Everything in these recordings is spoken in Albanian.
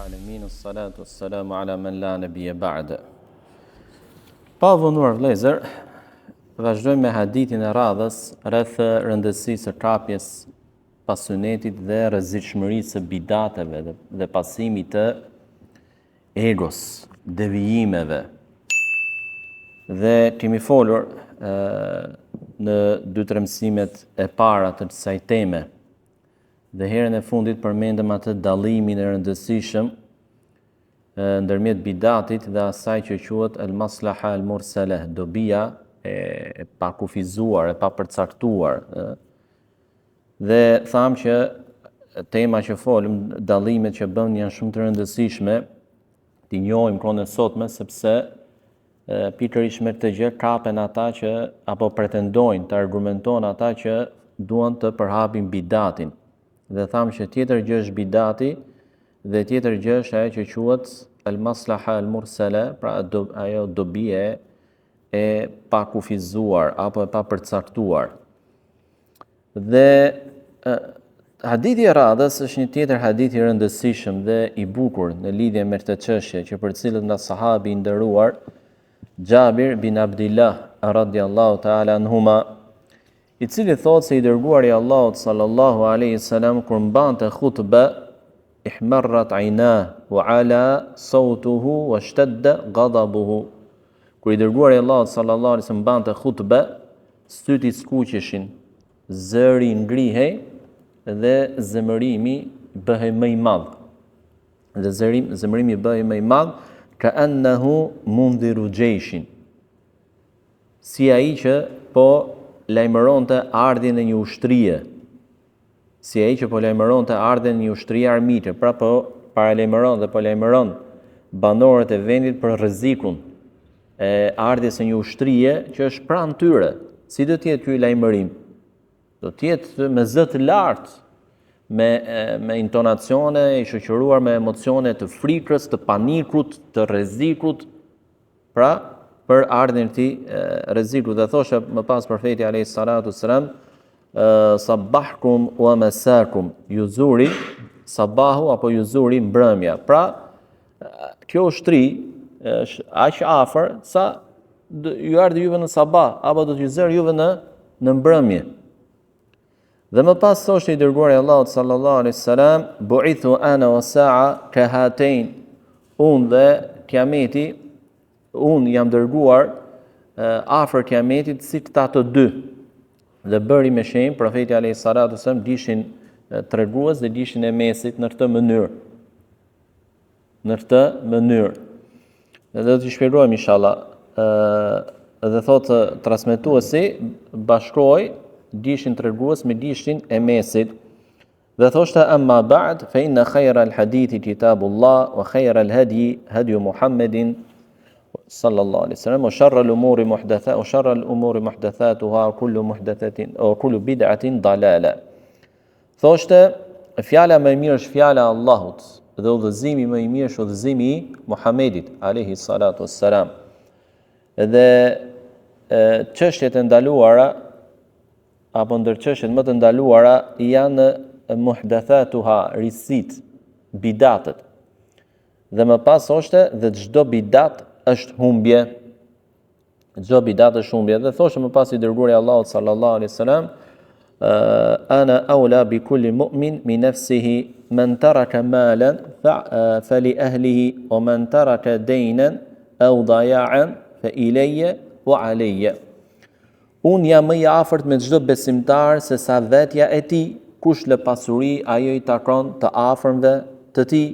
Alamin, salatu wassalamu ala man la nabiyya ba'da. Pa vonuar vëllezër, vazhdojmë me hadithin e radhës rreth rëndësisë së trapjes pas sunetit dhe rrezikshmërisë së bidateve dhe pasimit të egos, devijimeve. Dhe kemi folur në 2-3 mësimet e para të kësaj teme. Dhe herën e fundit përmendëm atë dallimin e rëndësishëm ndërmjet bidatit dhe asaj që quhet al-maslaha al-mursala, dobia e pakufizuar, e papërcaktuar. Dhe tham që tema që folëm, dallimet që bën janë shumë të rëndësishme, t'i njohim kohën e sotme sepse pikërisht me këtë gjë kapen ata që apo pretendojnë të argumentojnë ata që duan të përhapin bidatin. Dhe thamë që tjetër gjë është bidati dhe tjetër gjë është ajo që quhet al-maslaha al-mursala, pra ajo dobie e pakufizuar apo e papërcaktuar. Dhe hadithi e radhës është një tjetër hadith i rëndësishëm dhe i bukur në lidhje me këtë çështje që për cilët nga sahabi i nderuar Jabir bin Abdillah radhiyallahu ta'ala anhuma, i cili thotë se i dërguari i Allahut sallallahu alaihi wasallam kur mbante khutbë ihmarrat ayna wa ala sautuhu washtadda ghadabuhu. Kur i dërguari i Allahut sallallahu alaihi wasallam mbante khutbë, sytë i skuqeshin, zëri ngrihej dhe zemërimi bëhej më i madh. Dhe zemërimi bëhej më i madh ka annahu mundhiru jayshin. Si ai që po lajmëronte ardhjen e një ushtrie. Si ai që po lajmëronte ardhjen e një ushtrie armike, pra po paralajmëron dhe po lajmëron banorët e vendit për rrezikun e ardhjes së një ushtrie që është pranë tyre. Si do të jetë ky lajmërim? Do të jetë me zë të lartë, me intonacione i shoqëruar me emocione të frikës, të panikut, të rrezikut. Pra për ardhjen e këtij rreziku dhe thoshte më pas profeti alayhi salatu wasalam sabahkum wa masakum, ju zuri sabahu apo ju zuri mbrëmja. Pra kjo ushtri është aq afër sa ju ardhi juve në sabah apo do t'ju zër juve në mbrëmje. Dhe më pas thoshte i dërguari i Allahut sallallahu alaihi wasallam bu'ithu ana wa sa'a ka hatain, unë dhe kiameti, unë jam dërguar afër kiametit si këta të dy. Dhe bëri me shenjë profeti alayhi salatu wasallam dishin tregues dhe dishin e mesit në këtë mënyrë. Dhe do t'i shpjegojmë inshallah. Dhe thotë transmetuesi bashkoi dishin tregues me dishin e mesit. Dhe thoshte amma ba'd fa inna khayra al-hadithi kitabullah wa khayra al-hadi hadi Muhammedin sallallahu alaihi wasallam wa sharra al-umuri muhdathatuha wa kullu muhdathatin wa kullu bid'atin dalala. Thoshte fjala më e mirë është fjala e Allahut dhe udhëzimi më i mirë është udhëzimi i Muhamedit alayhi salatu wassalam. Dhe çështjet e ndaluara apo ndër çështjet më të ndaluara janë muhdathatuha, risit, bidatët. Dhe më pas thoshte dhe çdo bidat është humbje. Çdo bidat është humbje. Dhe thoshte më pas i dërguari i Allahut sallallahu alaihi wasallam ana awla bi kulli mu'min min nafsihi man taraka malan fa li ahlihi wa man taraka daynan aw daya'an fa ilayya wa alayya. Unë jam më i afërt me çdo besimtar se sa vetja e tij, kush lë pasuri, ajo i takon të afërmve të tij,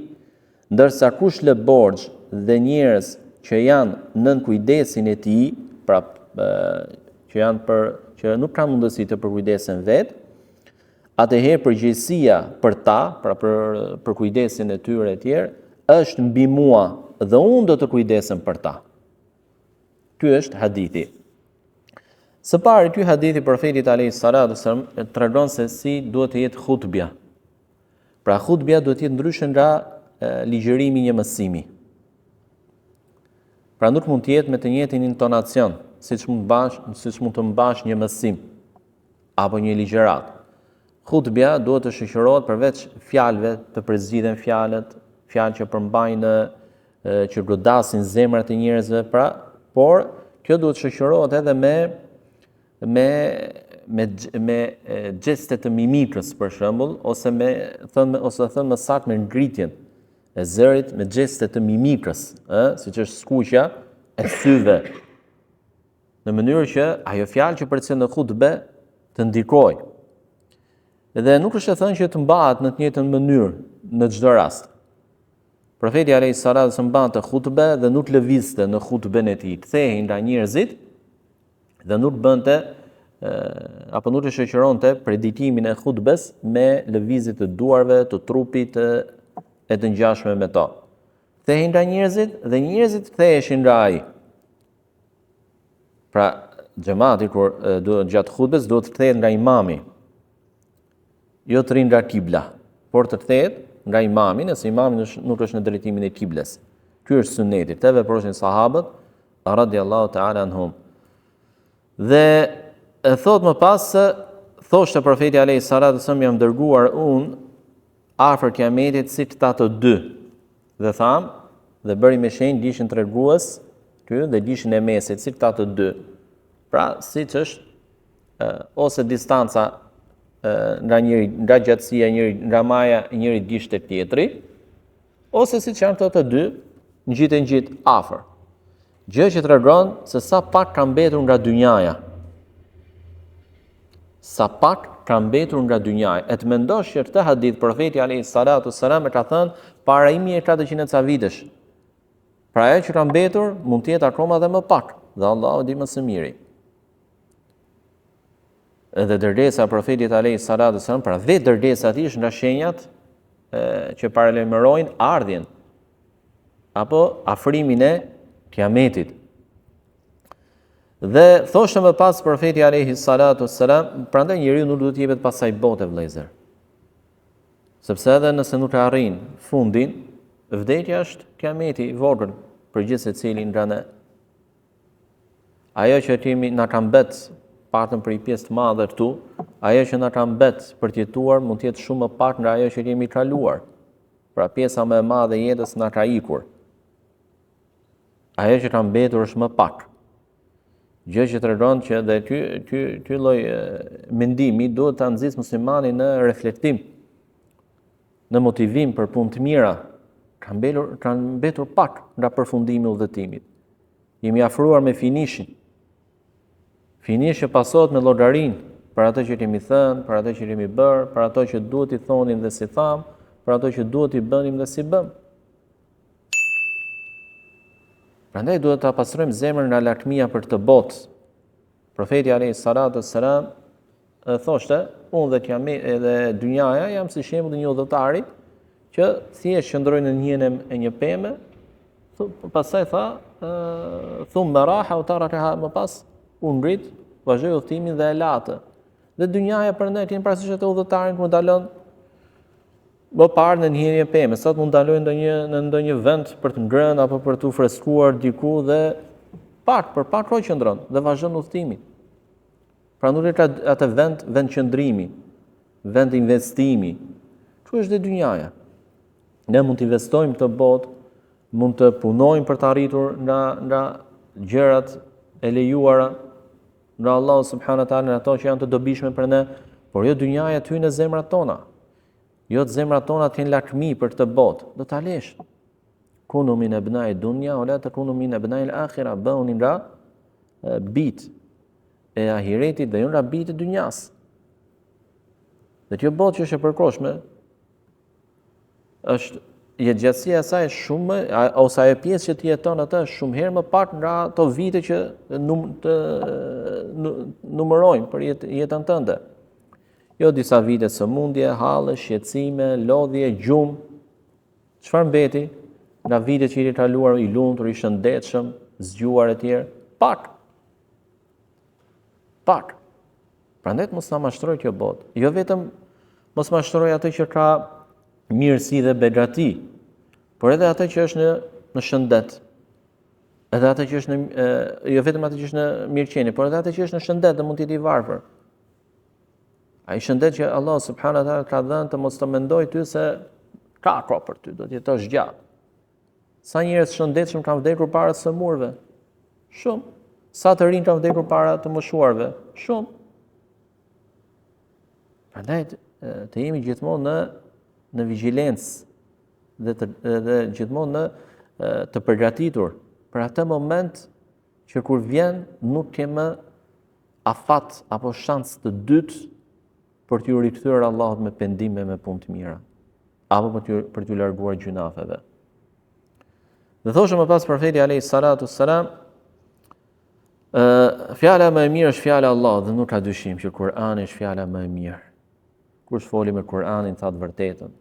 ndërsa kush lë borxh dhe njerëz që janë nën kujdesin e tij, pra që nuk kanë mundësi të përkujdesen vet, atëherë përgjegjësia për ta, pra për kujdesin e tyre e tjerë, është mbi mua dhe unë do të kujdesem për ta. Ky është hadithi. Së pari, ky hadithi profetit alayhi salatu wasallam tregon se si duhet të jetë hutbja. Pra hutbja duhet të jetë ndryshe nga ligjërimi i një mësimi. Pra nuk mund të jetë me të njëjtin intonacion, siç mund të mbash një mësim apo një ligjërat. Hutbja duhet të shoqërohet përveç fjalëve të përzgjidhen fjalët, fjalë që përmbajnë, që godasin zemrat e njerëzve, por kjo duhet shoqërohet edhe me gjeste të mimikës për shembull, ose thënë më saktë me ngritjen e zërit, me gjeste të mimikës, siç është skuqja e syve, në mënyrë që ajo fjalë që përcjell në hutbe të ndikojë. Dhe nuk është e thënë që të mbahet në të njëjtën mënyrë në çdo rast. Profeti alayhis salam mbante hutbe dhe nuk lëvizte në hutben e tij, kthehej nga njerëzit dhe nuk bënte apo nuk e shoqëronte prediktimin e hutbes me lëvizje të duarve, të trupit e të ngjashme me to. Kthehej nga njerëzit dhe njerëzit ktheheshin nga ai. Pra, xhamati kur gjatë hutbes duhet të kthehet nga imami, jo të rinë nga kibla, por të kthehet nga imami, nëse imami nuk është në drejtimin e kibles. Ky është suneti, të veproshin sahabët radhiyallahu ta'ala anhum. Dhe e thot më pas se thoshte profeti alayhis salatu wasallam, jam dërguar unë afër kiametit si këta të dy. Dhe tham, dhe bëri me shenjë dishin tregues, ky dhe dishin e mesit si këta të dy. Pra, siç është ose distanca nga gjatësia nga maja njëri dish te tjetri, ose siç janë këto të dy, ngjiten afër. Gjë që tregon se sa pak ka mbetur nga dynjaja. Sa pak ka mbetur nga dynjaja. E të mendosh që këtë hadith profeti alayhis salatu wassalam e ka thënë para 1400 ca vitesh. Pra ajo që ka mbetur mund të jetë akoma edhe më pak, dhe Allahu di më së miri. Edhe dërdesa profetit alayhis salatu wassalam, pra vetë dërdesa e tij është nga shenjat që paralajmërojnë ardhjen apo afrimin e kiametit. Dhe thoshte më pas profeti alayhis salatu wassalam, prandaj njeriu nuk duhet të jepet pasaj bote, vëllezër. Sepse edhe nëse nuk e arrin fundin, vdekja është kiameti i vogël për gjithë secilin nga ne. Ajo që na ka mbet partën për i pjesë të madhe këtu, ajo që na ka mbet për të jetuar mund të jetë shumë më pak nga ajo që kemi kaluar. Pra pjesa më e madhe e jetës na ka ikur. Ajo që ka mbetur është më pak. Gjë që tregon që dhe ky lloj mendimi duhet ta nxjisë muslimanin në reflektim, në motivim për punë të mira. Kanë mbetur pak nga përfundimi i udhëtimit. Jemi afruar me finishin. Finish që pasohet me llogarin për ato që kemi thënë, për ato që kemi bërë, për ato që duhet i thonim dhe si tham, për ato që duhet i bënim dhe si bëm. Prandaj duhet ta pastrojmë zemrën nga lakmia për këtë botë. Profeti alayhis salatu wassalam thoshte, unë dhe dynjaja jam si shembull i një udhëtari që thjesht qëndroi në njënën e një pemë, pastaj tha, thumma raha wa tarakaha, më pas u ngrit, vazhdoi udhëtimin dhe e latë. Dhe dynjaja prandaj kemi parasysh atë udhëtarin kur dalon më parë në njënën e pemë, sot mund dalojë në ndonjë vend për të ngrënë apo për të freskuar diku dhe për pak kohë qëndron dhe vazhdon udhëtimin. Pra nuk ka atë vend qëndrimi, vend investimi. Kështu është dhe dynjaja. Ne mund të investojmë këtë botë, mund të punojmë për të arritur nga gjërat e lejuara nga Allahu subhanahu wa taala, ato që janë të dobishme për ne, por jo dynjaja ty në zemrat tona. Jo të zemrat tona të jenë lakmi për këtë botë, do ta lesh. Kunu min abna'i dunya wa la takunu min abna'i al-akhirah, bëuni nga bit e ahiretit dhe jo nga bit e dynjas. Dhe kjo botë që është e përkohshme, është jetëgjatësia e saj shumë, ose ajo pjesë që ti jeton atë është shumë herë më pak nga ato vite që numërojmë për jetën tënde. Jo disa vite sëmundje, halle, shqetësime, lodhje, gjumë. Çfarë mbeti nga vite që i kaluar i lumtur, i shëndetshëm, zgjuar e tjerë? Pak. Prandaj mos na mashtroj kjo botë. Jo vetëm mos mashtroj atë që ka mirësi dhe begati, por edhe atë që është në shëndet. Edhe atë që është jo vetëm atë që është në mirëqenie, por edhe atë që është në shëndet dhe mund të jetë i varfër. Ai shëndet që Allah subhanahu wa taala ka dhënë të mos të mendoj ty se Ka për ty, do të jetosh gjatë. Sa njerëz shëndetshëm kanë vdekur para të sëmurëve? Shumë. Sa të rinj kanë vdekur para të moshuarve? Shumë. Prandaj të jemi gjithmonë në vigjilencë dhe gjithmonë në të përgatitur për atë moment që kur vjen nuk kemë afat apo shans të dytë për t'ju rikthyer Allahut me pendime me punë të mira, apo për t'ju larguar gjunafeve. Dhe thoshë më pas profeti alayhi salatu wassalam, fjala më e mirë është fjala e Allahut dhe nuk ka dyshim që Kur'ani është fjala më e mirë. Kush foli me Kur'anin tha të vërtetën.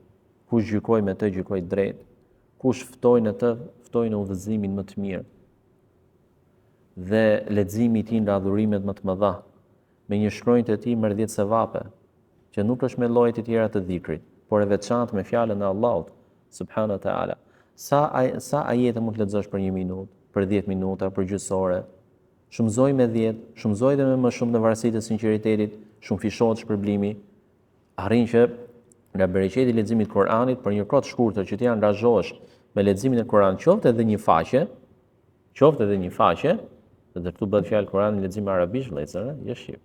Kush gjykoi me të gjykoi drejt. Kush ftoi në të ftoi në udhëzimin më të mirë. Dhe leximi i tij nga adhurimet më të mëdha, me një shkronjë të tij merr 10 sevape, që nuk është me llojet e tjera të dhikrit, por e veçantë me fjalën e Allahut subhanahu wa taala. Sa ajete mund të lexosh për 1 minutë, për 10 minuta, për gjysore? Shumëzoj me 10, shumëzoj dhe me më shumë në varësi të sinqeritetit, shumë fishohet shpërblimi. Arrin që nga bereqeti i leximit të Kuranit për një kohë të shkurtër që ti angazhohesh me leximin e Kuranit, qoftë edhe një faqe, dhe këtu bëhet fjalë Kurani lexim arabisht, vëllezër, jo shqip.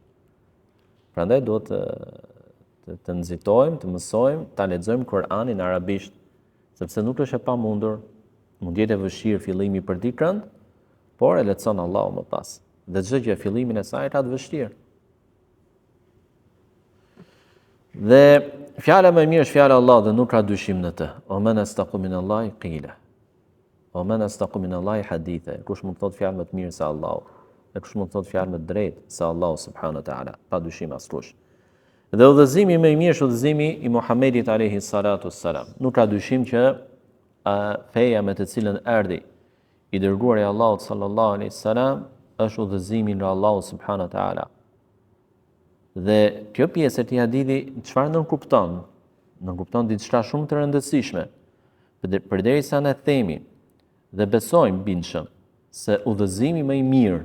Prandaj duhet të nxitojmë, të mësojmë, ta lexojmë Kuranin arabisht, sepse nuk është e pamundur, mund jetë e vështirë fillimi për dikën, por e leçon Allahu më pas. Dhe çdo gjë fillimin e saj ka të vështirë. Dhe fjala më e mirë është fjala e Allahut dhe nuk ka dyshim në të. O men astaqu min Allahi qila. O men astaqu min Allahi haditha. Kush mund të thotë fjalë më të mirë se Allahu? E kush mund të thotë fjalë më të drejtë se Allahu subhanahu wa taala? Pa dyshim askush. Dhe udhëzimi më i mirë është udhëzimi i Muhamedit alayhi salatu wassalam. Nuk ka dyshim që feja me të cilën erdhi i dërguari i Allahut sallallahu alaihi wasallam është udhëzimi nga Allahu subhanahu wa taala. Dhe kjo pjesë e këtij hadithi çfarë nënkupton? Nënkupton diçka shumë të rëndësishme. Përderisa ne themi dhe besojmë bindshëm se udhëzimi më i mirë,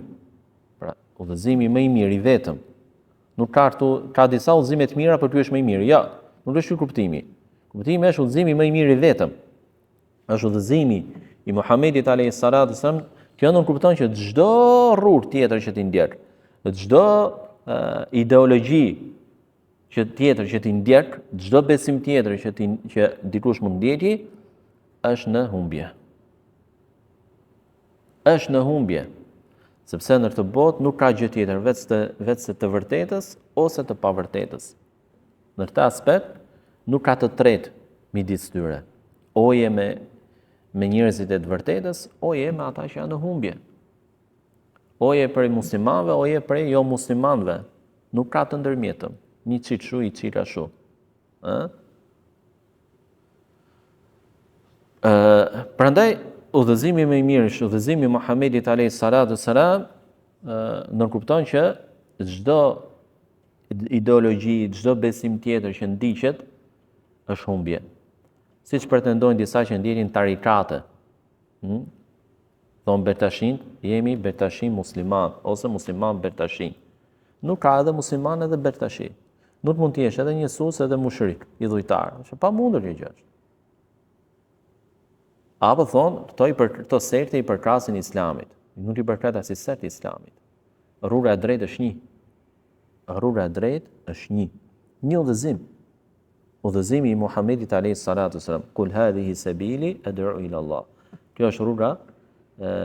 pra udhëzimi më i mirë i vetëm, nuk ka disa udhëzime të mira, por ky është më i mirë. Jo, nuk është ky kuptimi. Kuptimi është udhëzimi më i mirë i vetëm. Është udhëzimi i Muhamedit alayhi salatu wasallam. Kjo nuk kupton që çdo rrugë tjetër që ti ndjek, çdo ideologji tjetër që ti ndjek, çdo besim tjetër që dikush mund ndjeki, është në humbje. Është në humbje. Sepse në këtë botë nuk ka gjë tjetër vetë se të vërtetës ose të pavërtetës. Në këtë aspekt nuk ka të tretë midis tyre. O je me njerëzit e të vërtetës, o je me ata që janë në humbje. O je prej muslimanëve, o je prej jo muslimanëve. Nuk ka të ndërmjetëm. Një qitë shu, i qita shu. Prandaj, udhëzimi më i mirë është udhëzimi i Muhamedit alayhi salatu wassalam, nënkupton që çdo ideologji, çdo besim tjetër që ndiqet është humbje. Siç pretendojnë disa që ndjekin tarikate. Thonë Bertashin, jemi Bertashin musliman ose musliman Bertashin. Nuk ka edhe musliman edhe Bertashi. Nuk mund të jesh edhe njësues edhe mushrik, i dhujtar. Është pamundur kjo gjë. Apo thonë, këto sekte i përkrasin Islamit. Nuk i përkret as i sekte Islamit. Rruga e drejtë është një. Rruga e drejtë është një. Një udhëzim. Udhëzimi i Muhamedit alayhi salatu wasallam. Kul hadhihi sabili ad'u ila Allah. Kjo është rruga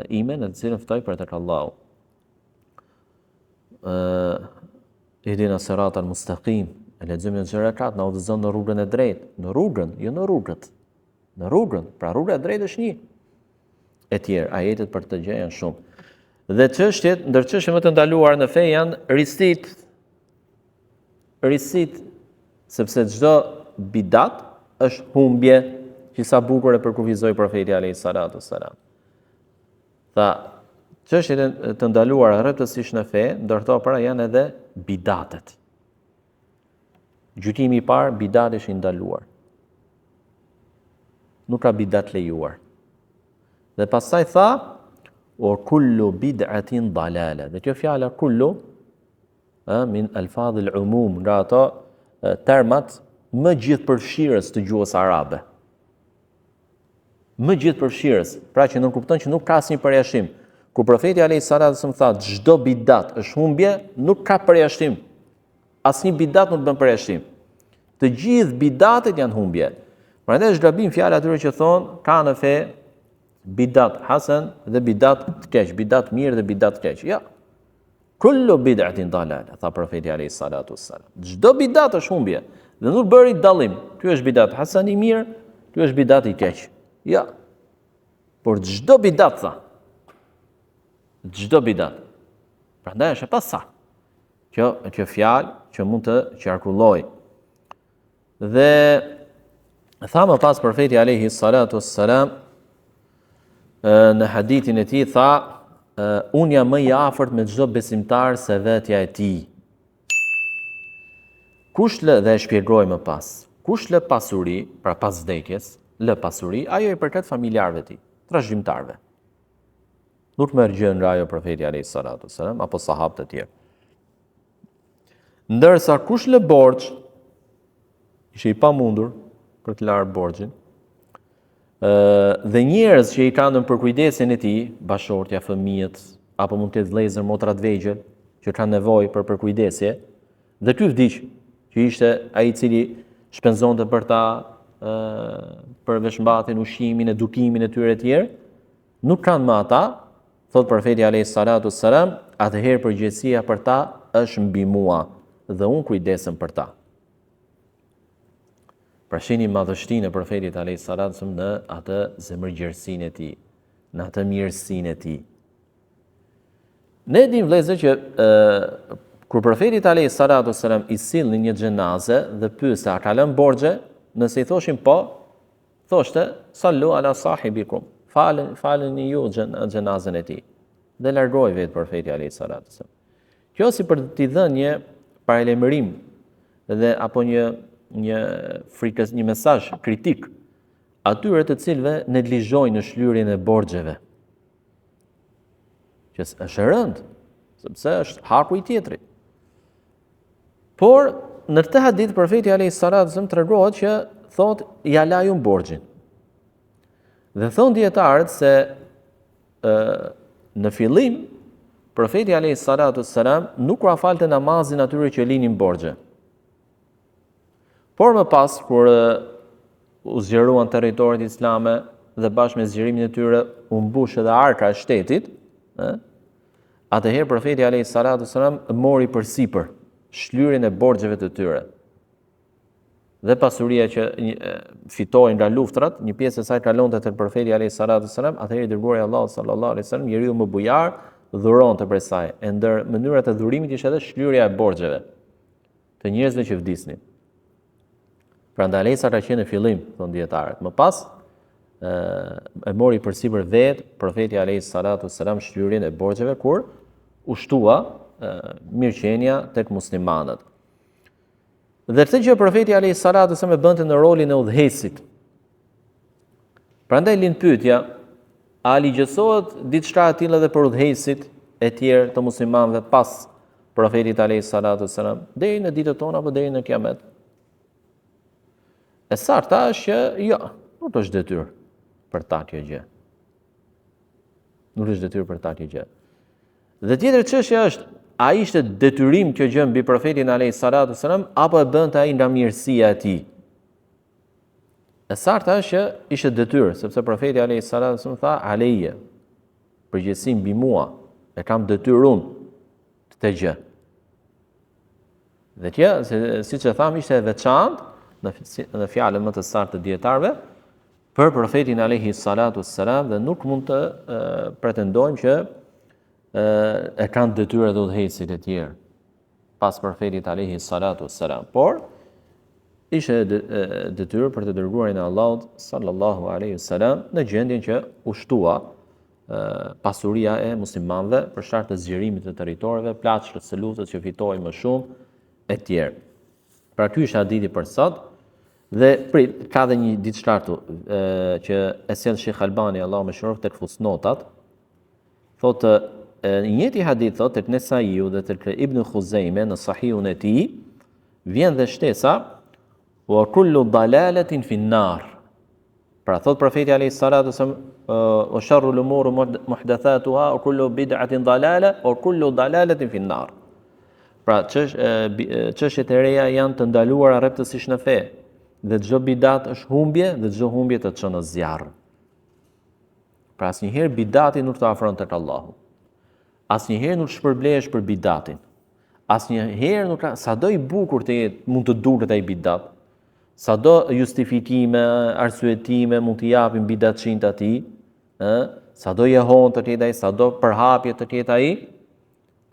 ime në të cilën ftoj për tek Allahu. Ihdina siratal mustaqim. E lexojmë në xherakat, na udhëzon në rrugën e drejtë, në rrugën, jo në rrugët. Në rrugën, pra rruga e drejtë është një. E tjerë, ajetet për të gjë janë shumë. Dhe çështjet, ndër çështjet më të ndaluara në fe janë risit, sepse çdo bidat është humbje, që sa bukur e përkufizoi profeti alayhi salatu wassalam. Tha, çështjet të ndaluara rreptësisht në fe, ndërto para janë edhe bidatet. Gjykimi i parë, bidat është i ndaluar. Nuk ka bidat lejuar. Dhe pastaj tha, o kullu bid'atin dalale. Dhe kjo fjala kullu, min alfadhil umum, nga ato termat më gjithë përfshirës të gjuhës arabe. më gjithëpërfshirës, pra që nënkupton që nuk ka asnjë përjashtim. Kur profeti alayhis salam tha çdo bidat është humbje, nuk ka përjashtim. Asnjë bidat nuk bën përjashtim. Të gjithë bidatet janë humbje. Prandaj është gabim fjala atyre që thonë ka në fe bidat hasan dhe bidat të keq, bidat mirë dhe bidat të keq. Ja. Kullu bid'atin dalale, tha profeti alayhis salatu wassalam. Çdo bidat është humbje dhe nuk bëri dallim. Ky është bidat hasan i mirë, ky është bidat i keq. Ja. Por çdo bidat tha. Çdo bidat. Prandaj është e pasaktë. Kjo fjalë që mund të qarkulloj. Dhe tha më pas profeti alayhi salatu wassalam në hadithin e tij tha unë jam më i afërt me çdo besimtar se vetja e tij. Kush lë dhe e shpjegoj më pas. Kush lë pasuri, pra pas vdekjes, lë pasuri, ajo i përket familjarëve të tij, trashëgimtarëve. Nuk merr gjë nga ajo profeti alayhi salatu wassalam apo sahabët e tjerë. Ndërsa kush lë borxh, ishte i pamundur për të larë borxhin, dhe njerëz që i kanë në përkujdesjen e tij, bashortja, fëmijët, apo mund të jetë vëllezër, motra të vegjël që kanë nevojë për përkujdesje, dhe ky vdiq, që ishte ai i cili shpenzonte për ta për veshmbatin, ushqimin, edukimin e tyre të tjerë, nuk kanë më ata, thot profeti alayhis salatu wassalam, atëherë përgjegjësia për ta është mbi mua dhe unë kujdesem për ta. Pra shihni madhështinë e profetit alayhis salatu wassalam në atë zemërgjersinë e tij, në atë mirësinë e tij. Ne dim vëllezër që kur profetit alayhis salatu wassalam i sillni një xhenaze dhe pyeste a ka lënë borxhe, nëse i thoshin po, thoshte sallu ala sahibikum, faleni ju xhenazën e tij. Dhe largoi vetë profeti alayhis salatu wassalam. Kjo si për t'i dhënë një paralajmërim dhe apo një frikës, një mesazh kritik atyre të cilëve neglizhojnë në shlyerjen e borxheve. Që është e rëndë, sepse është haku i tjetrit. Por në këtë hadith profeti alayhis salatu wasallam tregohet që thotë ja lajun borxhin. Dhe thon dietarët se në fillim profeti alayhis salatu wasallam nuk ua falte namazin atyre që linin borxhe. Por më pas, kur u zgjeruan territoret islame dhe bashkë me zgjerimin e tyre u mbush edhe arka e shtetit, atëherë profeti alayhis salatu wasallam mori përsipër shlyerjen e borxheve të tyre. Dhe pasuria që fitoi nga luftrat, një pjesë e saj kalonte te profeti alayhis salatu wasallam, atëherë dërguari Allahu sallallahu alaihi wasallam, njeriu më bujar, dhuronte prej saj. E ndër mënyrat e dhurimit ishte edhe shlyerja e borxheve të njerëzve që vdisnin. Prandaj Alesa ka qenë në fillim, thon dietarët. Më pas e mori përsipër vetë profeti alayhis salatu wassalam shlyerjen e borxheve kur u shtua mirëqenia tek muslimanët. Dhe këtë që profeti alayhis salatu wassalam e bënte në rolin e udhëheqësit. Prandaj lind pyetja, a ligjësohet diçka e tillë edhe për udhëheqësit e tjerë të muslimanëve pas profetit alayhis salatu wassalam, deri në ditët tona apo deri në kiamet? E saktë është që jo, nuk është detyrë për ta kjo gjë. Nuk është detyrë për ta kjo gjë. Dhe tjetër çështja është, a ishte detyrim kjo gjë mbi profetin alayhis salatu wassalam apo e bënte ai nga mirësia e tij? E saktë është që ishte detyrë, sepse profeti alayhis salatu wassalam tha aleje, përgjegjësi mbi mua, e kam detyrë unë këtë gjë. Dhe kjo, siç e tham, ishte e veçantë në fjalën më të saktë të dietarëve për profetin alayhis salatu wassalam dhe nuk mund të pretendojmë që e kanë detyrë edhe udhëheqësit e tjerë pas profetit alayhis salatu wassalam, por ishte detyrë për të dërguarin e Allahut sallallahu alaihi wasallam në gjendjen që u shtua pasuria e muslimanëve për shkak të zgjerimit të territoreve, plaçkës së luftës që fitoi më shumë e tjerë. Pra ky është hadithi për sot. Dhe ka dhe një diçka këtu që e sjell Sheikh Albani, Allahu më shëroft, tek fusnotat. Thotë një njëjti hadith thotë tek Nesaiu dhe tek Ibn Khuzaime në Sahihun e tij vjen dhe shtesa wa kullu dalalatin fi an-nar. Pra thot profeti alayhis salatu wasallam, "O sharrul umuri muhdathatuha wa kullu bid'atin dalala wa kullu dalalatin fi an-nar." Pra çështjet e reja janë të ndaluara rreptësisht në fe, dhe çdo bidat është humbje dhe çdo humbje të çon në zjarr. Pra asnjëherë bidati nuk të afron tek Allahu. Asnjëherë nuk shpërblehesh për bidatin. Asnjëherë nuk ka, sado i bukur të jetë, mund të duket ai bidat. Sado justifikime, arsyetime mund t'i japin bidatçin të atij, sado jehon të jetë ai, sado përhapje të jetë ai,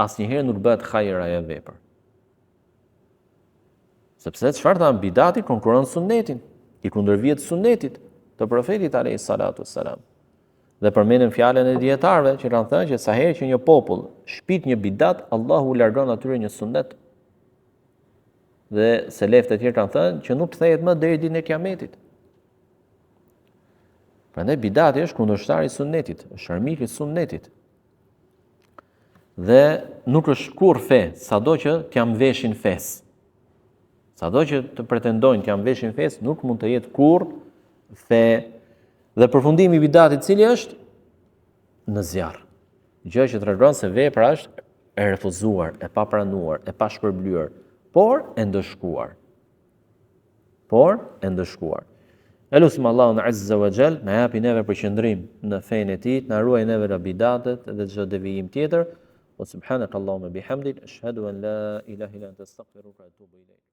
asnjëherë nuk bëhet hajër ajo vepër. Sepse çfarë thamë, bidati konkuron sunnetin, i kundërvjet sunnetit të profetit alayhis salatu wassalam. Dhe përmendën fjalën e dietarëve që kanë thënë që sa herë që një popull shpit një bidat, Allahu largon atyre një sunnet. Dhe selefët e tjerë kanë thënë që nuk kthehet më deri ditën e Kiametit. Prandaj bidati është kundërshtar i sunnetit, është armik i sunnetit. Dhe nuk është kur fe, sado që t'jam veshin fes. Sado që të pretendojnë t'jam veshin fes, nuk mund të jetë kur fe. Dhe përfundimi i bidatit cili është? Në zjarr. Gjë që tregon se vepra është e refuzuar, e papranuar, e pashpërblyer, por e ndëshkuar. Elusim Allahun Azza wa Jall, na japi neve përqendrim në fenë e tij, na ruaj neve nga bidatet dhe çdo devijim tjetër. Wa subhanakallahumma bihamdik, ashhadu an la ilaha illa anta astaghfiruka wa atubu ilayk.